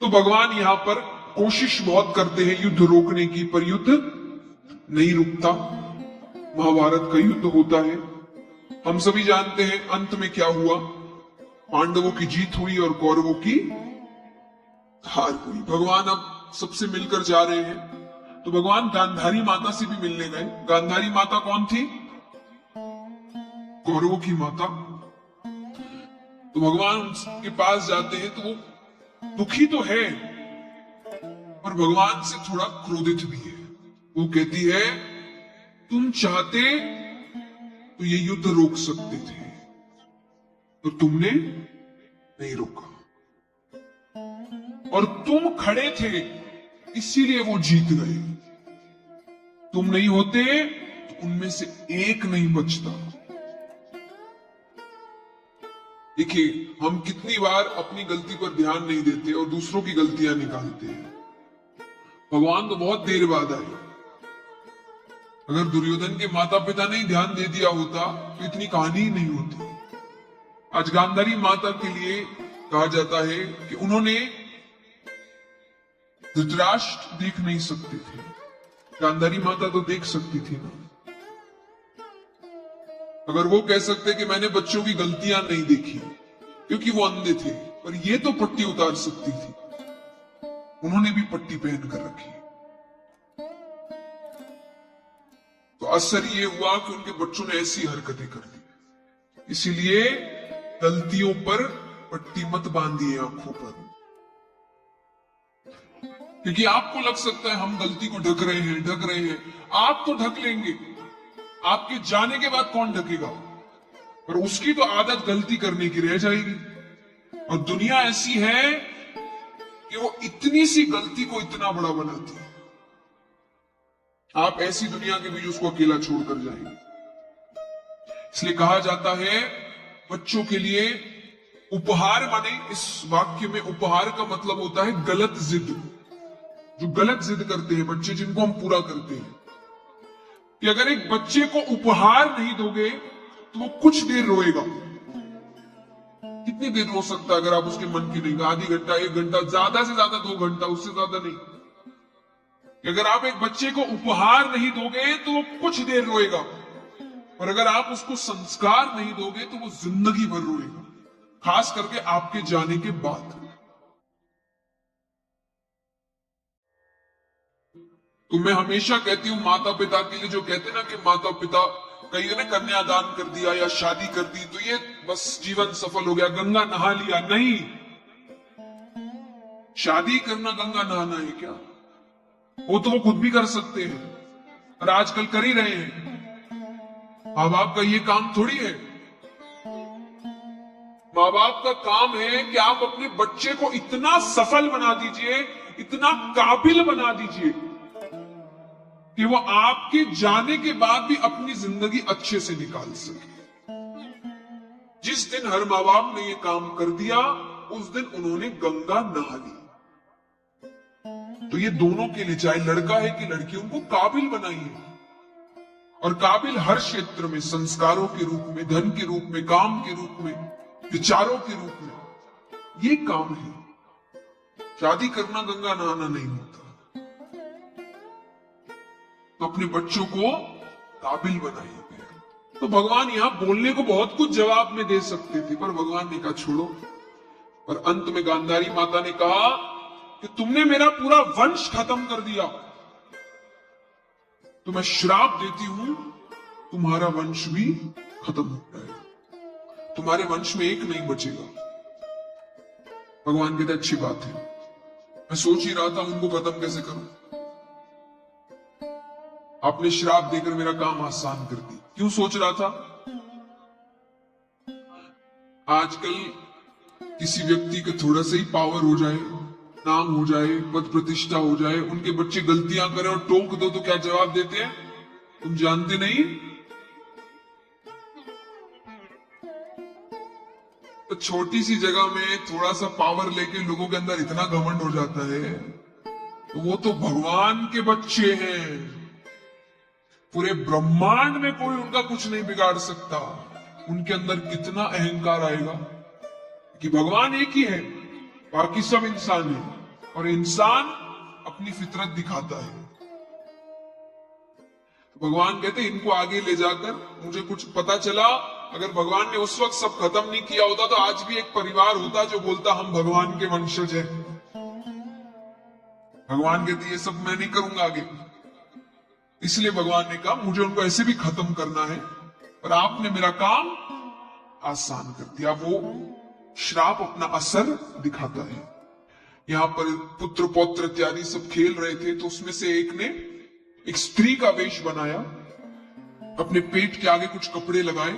तो भगवान यहां पर कोशिश बहुत करते हैं युद्ध रोकने की, पर युद्ध नहीं रुकता। महाभारत का युद्ध होता है, हम सभी जानते हैं अंत में क्या हुआ। पांडवों की जीत हुई और कौरवों की हार हुई। भगवान अब सबसे मिलकर जा रहे हैं, तो भगवान गांधारी माता से भी मिलने गए। गांधारी माता कौन थी? कौरवों की माता। तो भगवान उनके पास जाते हैं तो वो दुखी तो है, पर भगवान से थोड़ा क्रोधित भी है। वो कहती है, तुम चाहते तो ये युद्ध रोक सकते थे, तो तुमने नहीं रोका, और तुम खड़े थे इसीलिए वो जीत गए। तुम नहीं होते तो उनमें से एक नहीं बचता। देखिए, हम कितनी बार अपनी गलती पर ध्यान नहीं देते और दूसरों की गलतियां निकालते हैं। भगवान तो बहुत देर बाद आए। अगर दुर्योधन के माता पिता ने ध्यान दे दिया होता तो इतनी कहानी ही नहीं होती। आज गांधारी माता के लिए कहा जाता है कि उन्होंने धृतराष्ट्र देख नहीं सकते थे, गांधारी माता तो देख सकती थी ना। अगर वो कह सकते कि मैंने बच्चों की गलतियां नहीं देखी क्योंकि वो अंधे थे, पर ये तो पट्टी उतार सकती थी, उन्होंने भी पट्टी पहन कर रखी। तो असर ये हुआ कि उनके बच्चों ने ऐसी हरकतें कर दी। इसीलिए गलतियों पर पट्टी मत बांधिए आंखों पर, क्योंकि आपको लग सकता है हम गलती को ढक रहे हैं। आप तो ढक लेंगे, आपके जाने के बाद कौन ढकेगा? पर उसकी तो आदत गलती करने की रह जाएगी। और दुनिया ऐसी है कि वो इतनी सी गलती को इतना बड़ा बनाती है। आप ऐसी दुनिया के बीच उसको अकेला छोड़कर जाएंगे। इसलिए कहा जाता है बच्चों के लिए उपहार, माने इस वाक्य में उपहार का मतलब होता है गलत जिद। जो गलत जिद करते हैं बच्चे, जिनको हम पूरा करते हैं, कि अगर एक बच्चे को उपहार नहीं दोगे तो वो कुछ देर रोएगा। कितनी देर रो सकता है? अगर आप उसके मन की नहीं, आधी घंटा, 1 घंटा, ज्यादा से ज्यादा 2 घंटा, उससे ज्यादा नहीं। अगर आप एक बच्चे को उपहार नहीं दोगे तो वो कुछ देर रोएगा, और अगर आप उसको संस्कार नहीं दोगे तो वो जिंदगी भर रोएगा, खास करके आपके जाने के बाद। तो मैं हमेशा कहती हूं माता पिता के लिए, जो कहते हैं ना कि माता पिता कई ने कन्यादान कर दिया या शादी कर दी तो ये बस जीवन सफल हो गया, गंगा नहा लिया। नहीं, शादी करना गंगा नहाना है क्या? वो तो वो खुद भी कर सकते हैं, और आजकल कर ही रहे हैं। माँ बाप का ये काम थोड़ी है। माँ बाप का काम है कि आप अपने बच्चे को इतना सफल बना दीजिए, इतना काबिल बना दीजिए कि वो आपके जाने के बाद भी अपनी जिंदगी अच्छे से निकाल सके। जिस दिन हर माँ बाप ने ये काम कर दिया, उस दिन उन्होंने गंगा नहा ली। तो ये दोनों के लिए, चाहे लड़का है कि लड़की, उनको काबिल बनाइए। और काबिल हर क्षेत्र में, संस्कारों के रूप में, धन के रूप में, काम के रूप में, विचारों के रूप में, ये काम है। शादी करना गंगा नहाना नहीं होता। तो अपने बच्चों को काबिल बनाइए। तो भगवान यहां बोलने को बहुत कुछ जवाब में दे सकते थे, पर भगवान ने कहा छोड़ो। और अंत में गांधारी माता ने कहा कि तुमने मेरा पूरा वंश खत्म कर दिया, तो मैं श्राप देती हूं तुम्हारा वंश भी खत्म हो जाएगा, तुम्हारे वंश में एक नहीं बचेगा। भगवान कहते अच्छी बात है, मैं सोच ही रहा था उनको खत्म कैसे करूं। आपने श्राप देकर मेरा काम आसान कर दी। क्यों सोच रहा था? आजकल किसी व्यक्ति को थोड़ा सा ही पावर हो जाए, नाम हो जाए, पद प्रतिष्ठा हो जाए, उनके बच्चे गलतियां करें और टोक दो तो क्या जवाब देते हैं? तुम जानते नहीं। तो छोटी सी जगह में थोड़ा सा पावर लेके लोगों के अंदर इतना घमंड हो जाता है। तो वो तो भगवान के बच्चे हैं, पूरे ब्रह्मांड में कोई उनका कुछ नहीं बिगाड़ सकता। उनके अंदर कितना अहंकार आएगा कि भगवान एक ही है, बाकी सब इंसान है। और इंसान अपनी फितरत दिखाता है। तो भगवान कहते इनको आगे ले जाकर मुझे कुछ पता चला, अगर भगवान ने उस वक्त सब खत्म नहीं किया होता तो आज भी एक परिवार होता जो बोलता हम भगवान के वंशज हैं। भगवान कहते ये सब मैं नहीं करूंगा आगे, इसलिए भगवान ने कहा मुझे उनको ऐसे भी खत्म करना है, और आपने मेरा काम आसान कर दिया। वो श्राप अपना असर दिखाता है। यहां पर पुत्र पौत्र इत्यादि सब खेल रहे थे, तो उसमें से एक ने एक स्त्री का वेश बनाया, अपने पेट के आगे कुछ कपड़े लगाए,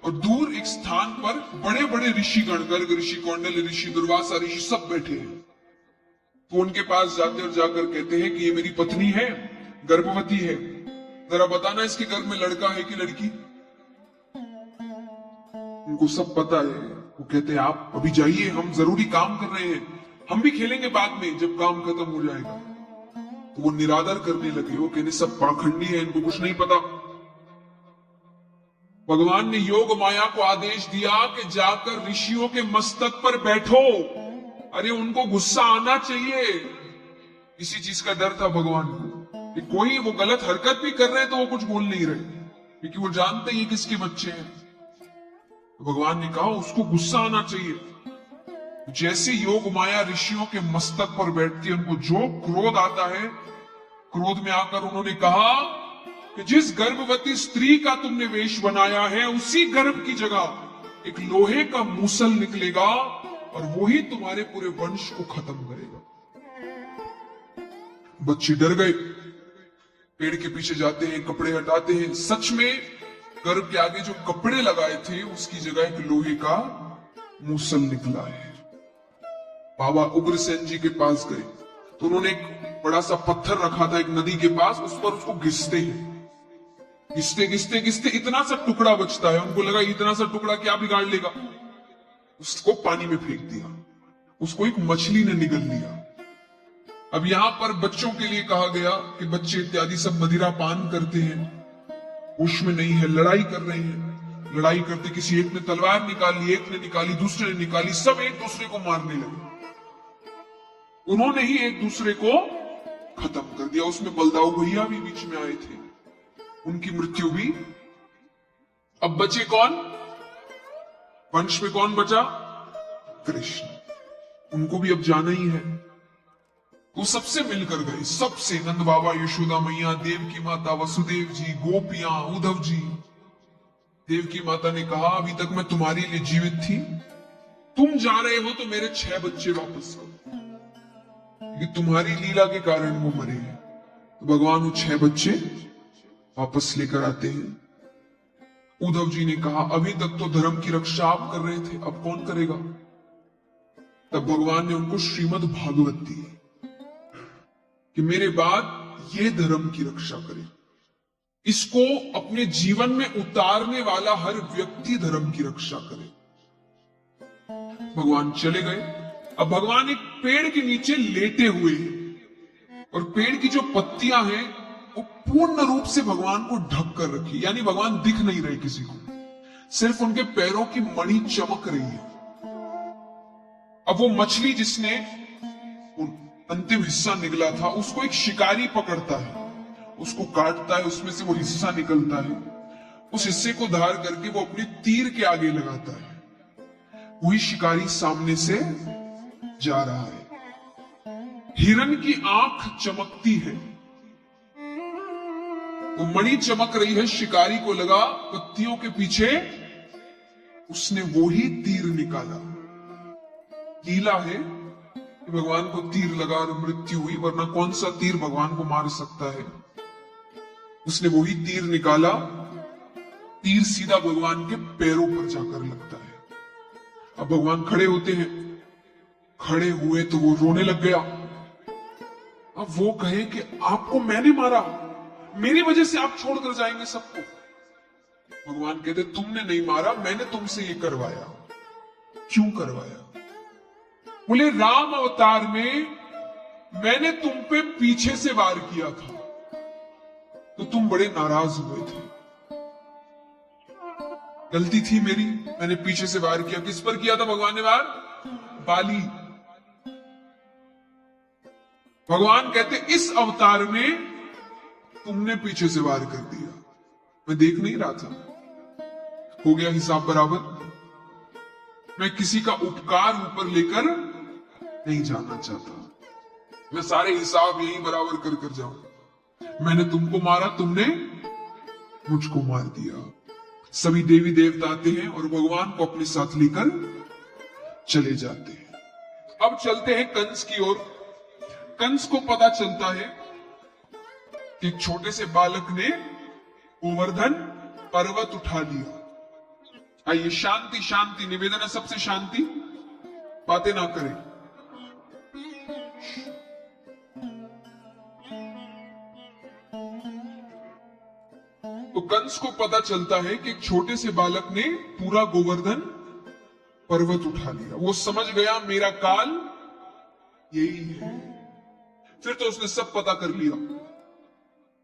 और दूर एक स्थान पर बड़े बड़े ऋषिगण, गर्ग ऋषि, कौंडल ऋषि, दुर्वासा ऋषि सब बैठे हैं। तो उनके पास जाते और जाकर कहते हैं कि ये मेरी पत्नी है, गर्भवती है, जरा बताना इसके गर्भ में लड़का है कि लड़की। उनको सब पता है। वो कहते हैं आप अभी जाइए, हम जरूरी काम कर रहे हैं, हम भी खेलेंगे बाद में जब काम खत्म हो जाएगा। तो वो निरादर करने लगे। वो कहने सब पाखंडी है, इनको कुछ नहीं पता। भगवान ने योग माया को आदेश दिया कि जाकर ऋषियों के मस्तक पर बैठो। अरे उनको गुस्सा आना चाहिए। इसी चीज का डर था भगवान को कि कोई वो गलत हरकत भी कर रहे हैं तो वो कुछ बोल नहीं रहे, क्योंकि वो जानते ये किसके बच्चे हैं। तो भगवान ने कहा उसको गुस्सा आना चाहिए। जैसे योग माया ऋषियों के मस्तक पर बैठती है, उनको जो क्रोध आता है, क्रोध में आकर उन्होंने कहा कि जिस गर्भवती स्त्री का तुमने वेश बनाया है, उसी गर्भ की जगह एक लोहे का मूसल निकलेगा और वही तुम्हारे पूरे वंश को खत्म करेगा। बच्चे डर गए, पेड़ के पीछे जाते हैं, कपड़े हटाते हैं। सच में गर्भ के आगे जो कपड़े लगाए थे उसकी जगह एक लोहे का मूसल निकला है। बाबा उग्रसेन जी के पास गए तो उन्होंने एक बड़ा सा पत्थर रखा था एक नदी के पास, उस पर उसको घिसते हैं। घिसते घिसते घिसते इतना सा टुकड़ा बचता है। उनको लगा इतना सा टुकड़ा क्या बिगाड़ लेगा, उसको पानी में फेंक दिया। उसको एक मछली ने निगल लिया। अब यहां पर बच्चों के लिए कहा गया कि बच्चे इत्यादि सब मदिरा पान करते हैं, होश में नहीं है, लड़ाई कर रहे हैं। लड़ाई करते किसी एक ने तलवार निकाली, एक ने निकाली, दूसरे ने निकाली, सब एक दूसरे को मारने लगे। उन्होंने ही एक दूसरे को खत्म कर दिया। उसमें बलदाऊ भैया भी बीच में आए थे, उनकी मृत्यु भी। अब बचे कौन? वंश में कौन बचा? कृष्ण। उनको भी अब जाना ही है। वो सबसे मिलकर गए, सबसे, नंद बाबा, यशोदा मैया, देव की माता, वसुदेव जी, गोपियां, उद्धव जी। देव की माता ने कहा अभी तक मैं तुम्हारे लिए जीवित थी, तुम जा रहे हो तो मेरे 6 बच्चे वापस करो, क्योंकि तुम्हारी लीला के कारण वो मरे हैं। तो भगवान वो 6 बच्चे वापस लेकर आते हैं। उद्धव जी ने कहा अभी तक तो धर्म की रक्षा आप कर रहे थे, अब कौन करेगा? तब भगवान ने उनको श्रीमद् भागवत दी कि मेरे बाद ये धर्म की रक्षा करे। इसको अपने जीवन में उतारने वाला हर व्यक्ति धर्म की रक्षा करे। भगवान चले गए। अब भगवान एक पेड़ के नीचे लेटे हुए हैं और पेड़ की जो पत्तियां हैं वो पूर्ण रूप से भगवान को ढक कर रखी, यानी भगवान दिख नहीं रहे किसी को, सिर्फ उनके पैरों की मणि चमक रही है। अब वो मछली जिसने अंतिम हिस्सा निकला था उसको एक शिकारी पकड़ता है, उसको काटता है, उसमें से वो हिस्सा निकलता है। उस हिस्से को धार करके वो अपने तीर के आगे लगाता है। वही शिकारी सामने से जा रहा है। हिरन की आंख चमकती है, वो मणि चमक रही है, शिकारी को लगा पत्तियों के पीछे, उसने वो ही तीर निकाला। लीला है कि भगवान को तीर लगा और मृत्यु हुई, वरना कौन सा तीर भगवान को मार सकता है। उसने वही तीर निकाला, तीर सीधा भगवान के पैरों पर जाकर लगता है। अब भगवान खड़े होते हैं, खड़े हुए तो वो रोने लग गया। अब वो कहे कि आपको मैंने मारा, मेरी वजह से आप छोड़कर जाएंगे सबको। भगवान कहते तुमने नहीं मारा, मैंने तुमसे ये करवाया। क्यों करवाया? बोले राम अवतार में मैंने तुम पे पीछे से वार किया था तो तुम बड़े नाराज हुए थे। गलती थी मेरी, मैंने पीछे से वार किया। किस पर किया था भगवान ने वार? बाली। भगवान कहते इस अवतार में तुमने पीछे से वार कर दिया, मैं देख नहीं रहा था, हो गया हिसाब बराबर। मैं किसी का उपकार ऊपर लेकर नहीं जाना चाहता, मैं सारे हिसाब यही बराबर कर कर जाऊं। मैंने तुमको मारा, तुमने मुझको मार दिया। सभी देवी देवता आते हैं और भगवान को अपने साथ लेकर चले जाते हैं। अब चलते हैं कंस की ओर। कंस को पता चलता है कि एक छोटे से बालक ने गोवर्धन पर्वत उठा लिया। आइए शांति शांति, निवेदन है सबसे शांति, बातें ना करें। तो कंस को पता चलता है कि एक छोटे से बालक ने पूरा गोवर्धन पर्वत उठा लिया। वो समझ गया मेरा काल यही है। फिर तो उसने सब पता कर लिया,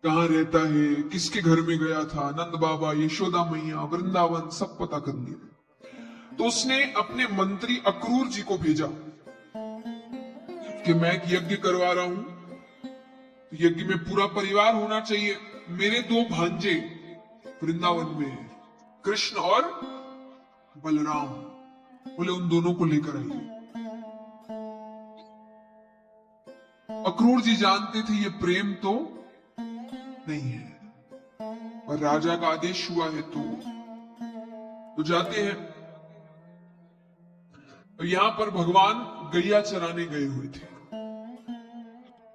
कहां रहता है, किसके घर में गया था, नंद बाबा, यशोदा मैया, वृंदावन, सब पता कर लिया। तो उसने अपने मंत्री अक्रूर जी को भेजा कि मैं एक यज्ञ करवा रहा हूं, यज्ञ में पूरा परिवार होना चाहिए। मेरे दो भांजे वृंदावन में हैं, कृष्ण और बलराम, बोले उन दोनों को लेकर आइए। अक्रूर जी जानते थे ये प्रेम तो नहीं है, और राजा का आदेश हुआ है तो जाते हैं। और यहां पर भगवान गैया चराने गए हुए थे।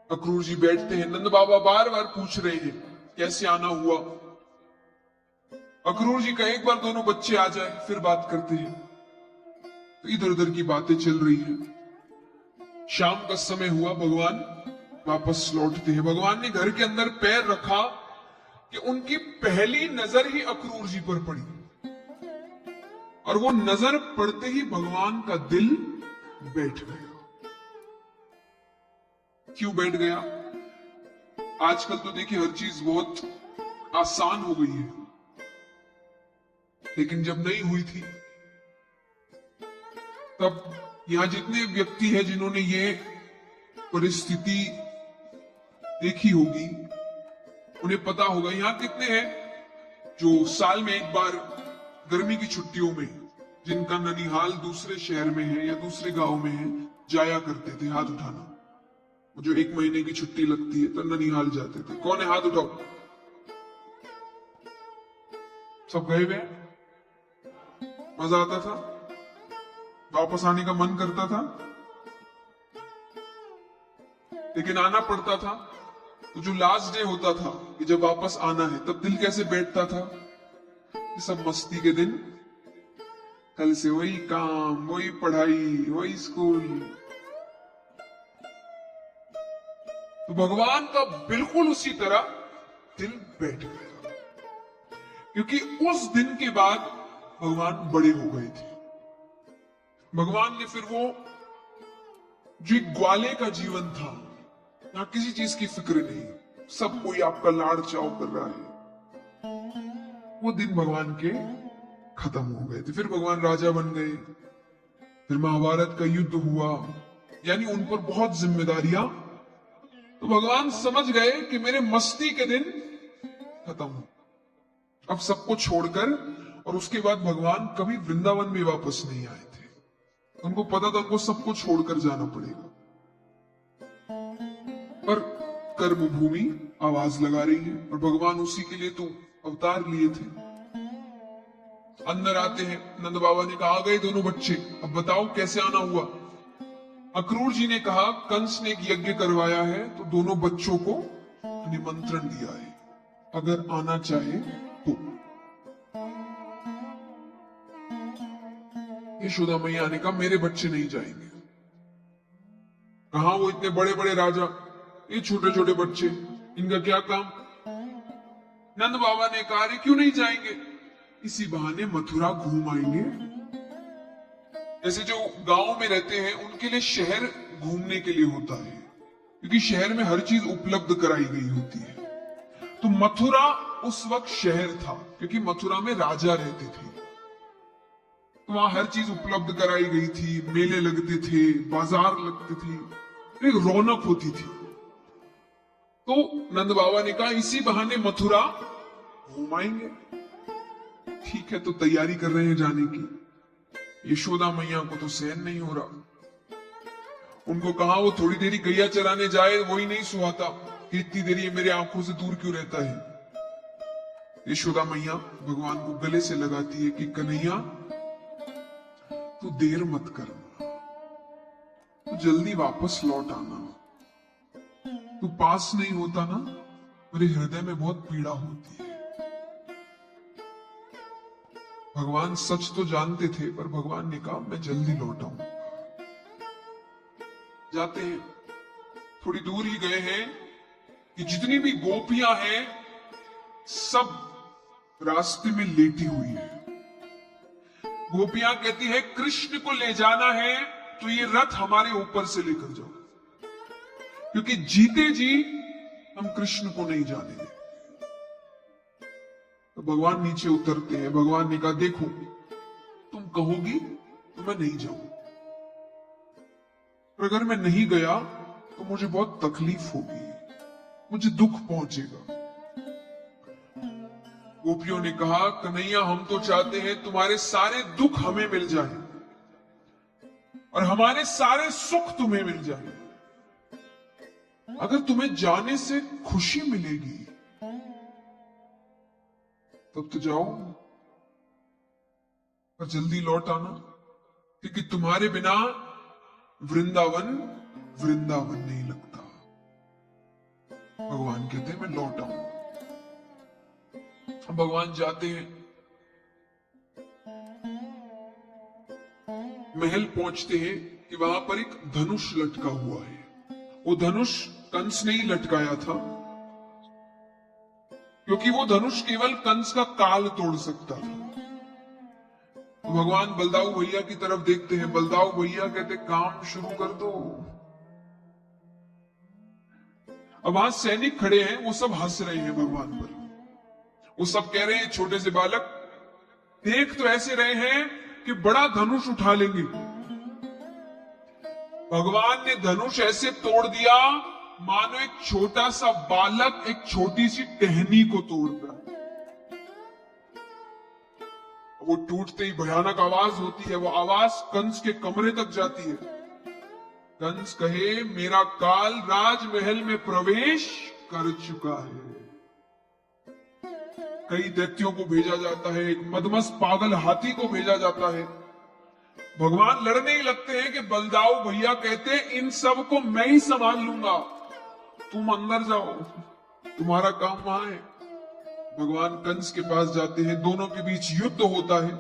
अक्रूर जी बैठते हैं, नंद बाबा बार बार पूछ रहे हैं कैसे आना हुआ। अक्रूर जी का एक बार दोनों बच्चे आ जाए फिर बात करते हैं। तो इधर उधर की बातें चल रही है। शाम का समय हुआ, भगवान वापस लौटते हैं। भगवान ने घर के अंदर पैर रखा कि उनकी पहली नजर ही अक्रूर जी पर पड़ी, और वो नजर पड़ते ही भगवान का दिल बैठ गया। क्यों बैठ गया? आजकल तो देखिए हर चीज बहुत आसान हो गई है, लेकिन जब नहीं हुई थी तब यहां जितने व्यक्ति हैं जिन्होंने ये परिस्थिति देखी होगी, उन्हें पता होगा। यहां कितने हैं जो साल में एक बार गर्मी की छुट्टियों में, जिनका ननिहाल दूसरे शहर में है या दूसरे गांव में है, जाया करते थे? हाथ उठाना। जो एक महीने की छुट्टी लगती है तो ननिहाल जाते थे। कौन है? हाथ उठाओ। सब गए हुए? मजा आता था? वापस आने का मन करता था, लेकिन आना पड़ता था। तो जो लास्ट डे होता था कि जब वापस आना है, तब दिल कैसे बैठता था? ये सब मस्ती के दिन, कल से वही काम, वही पढ़ाई, वही स्कूल। तो भगवान का बिल्कुल उसी तरह दिल बैठ गया, क्योंकि उस दिन के बाद भगवान बड़े हो गए थे। भगवान ने फिर वो जो एक ग्वाले का जीवन था, ना किसी चीज की फिक्र नहीं, सब कोई आपका लाड़ चाव कर रहा है, वो दिन भगवान के खत्म हो गए थे। फिर भगवान राजा बन गए, फिर महाभारत का युद्ध हुआ, यानी उन पर बहुत जिम्मेदारियां। तो भगवान समझ गए कि मेरे मस्ती के दिन खत्म हो, अब सबको छोड़कर। और उसके बाद भगवान कभी वृंदावन में वापस नहीं आए थे। उनको पता था उनको सबको छोड़कर जाना पड़ेगा, पर कर्म भूमि आवाज लगा रही है, और भगवान उसी के लिए तो अवतार लिए थे। अंदर आते हैं, नंद बाबा ने कहा आ गए दोनों बच्चे, अब बताओ कैसे आना हुआ। अक्रूर जी ने कहा कंस ने एक यज्ञ करवाया है, तो दोनों बच्चों को निमंत्रण दिया है, अगर आना चाहे तो। यशोदा मैया ने कहा मेरे बच्चे नहीं जाएंगे। कहा वो इतने बड़े बड़े राजा, ये छोटे छोटे बच्चे, इनका क्या काम? नंद बाबा ने कहा अरे क्यों नहीं जाएंगे, इसी बहाने मथुरा घूम आएंगे। जैसे जो गांव में रहते हैं उनके लिए शहर घूमने के लिए होता है, क्योंकि शहर में हर चीज उपलब्ध कराई गई होती है। तो मथुरा उस वक्त शहर था, क्योंकि मथुरा में राजा रहते थे, तो वहां हर चीज उपलब्ध कराई गई थी, मेले लगते थे, बाजार लगते थे, एक रौनक होती थी। तो नंद बाबा ने कहा इसी बहाने मथुरा घूम आएंगे। ठीक है, तो तैयारी कर रहे हैं जाने की। यशोदा मैया को तो सहन नहीं हो रहा। उनको कहा वो थोड़ी देरी गैया चराने जाए, वही नहीं सुहाता कि इतनी देरी मेरे आंखों से दूर क्यों रहता है। यशोदा मैया भगवान को गले से लगाती है कि कन्हैया तू देर मत करना, तू जल्दी वापस लौट आना। तू पास नहीं होता ना, मेरे हृदय में बहुत पीड़ा होती है। भगवान सच तो जानते थे, पर भगवान ने कहा मैं जल्दी लौट आऊंगा। जाते हैं, थोड़ी दूर ही गए हैं कि जितनी भी गोपियां हैं सब रास्ते में लेटी हुई है। गोपियां कहती है कृष्ण को ले जाना है तो ये रथ हमारे ऊपर से लेकर जाओ, क्योंकि जीते जी हम कृष्ण को नहीं जाने देंगे। तो भगवान नीचे उतरते हैं। भगवान ने कहा देखो तुम कहोगी तो मैं नहीं जाऊं, और अगर मैं नहीं गया तो मुझे बहुत तकलीफ होगी, मुझे दुख पहुंचेगा। गोपियों ने कहा कन्हैया हम तो चाहते हैं तुम्हारे सारे दुख हमें मिल जाए और हमारे सारे सुख तुम्हें मिल जाए। अगर तुम्हें जाने से खुशी मिलेगी तब तो जाओ, पर जल्दी लौट आना, क्योंकि तुम्हारे बिना वृंदावन वृंदावन नहीं लगता। भगवान कहते हैं मैं लौट आऊंगा। भगवान जाते हैं, महल पहुंचते हैं कि वहां पर एक धनुष लटका हुआ है। वो धनुष कंस ने ही लटकाया था, क्योंकि वो धनुष केवल कंस का काल तोड़ सकता था। तो भगवान बलदाऊ भैया की तरफ देखते हैं। बलदाऊ भैया कहते काम शुरू कर दो। अब वहां सैनिक खड़े हैं, वो सब हंस रहे हैं भगवान पर। वो सब कह रहे हैं छोटे से बालक देख तो ऐसे रहे हैं कि बड़ा धनुष उठा लेंगे। भगवान ने धनुष ऐसे तोड़ दिया मानो एक छोटा सा बालक एक छोटी सी टहनी को तोड़ रहा है। वो टूटते ही भयानक आवाज होती है। वो आवाज कंस के कमरे तक जाती है। कंस कहे मेरा काल राजमहल में प्रवेश कर चुका है। कई दैत्यों को भेजा जाता है, एक मदमस्त पागल हाथी को भेजा जाता है। भगवान लड़ने ही लगते हैं कि बलदाऊ भैया कहते इन सब को मैं ही संभाल लूंगा, तुम अंदर जाओ, तुम्हारा काम वहां है। भगवान कंस के पास जाते हैं, दोनों के बीच युद्ध होता है।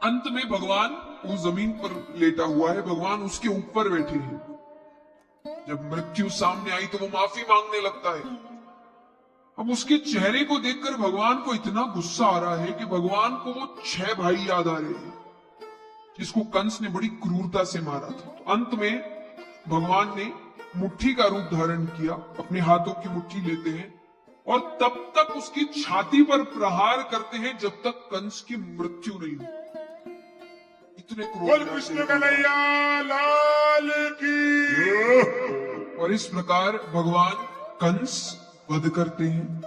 अंत में भगवान वो जमीन पर लेटा हुआ है, भगवान उसके ऊपर बैठे हैं। जब मृत्यु सामने आई तो वो माफी मांगने लगता है। अब उसके चेहरे को देखकर भगवान को इतना गुस्सा आ रहा है कि भगवान को वो 6 भाई याद आ रहे हैं जिसको कंस ने बड़ी क्रूरता से मारा था। तो अंत में भगवान ने मुट्ठी का रूप धारण किया, अपने हाथों की मुट्ठी लेते हैं और तब तक उसकी छाती पर प्रहार करते हैं जब तक कंस की मृत्यु नहीं हो। इतने क्रूर कृष्ण कन्हैया लाल की। और इस प्रकार भगवान कंस वध करते हैं।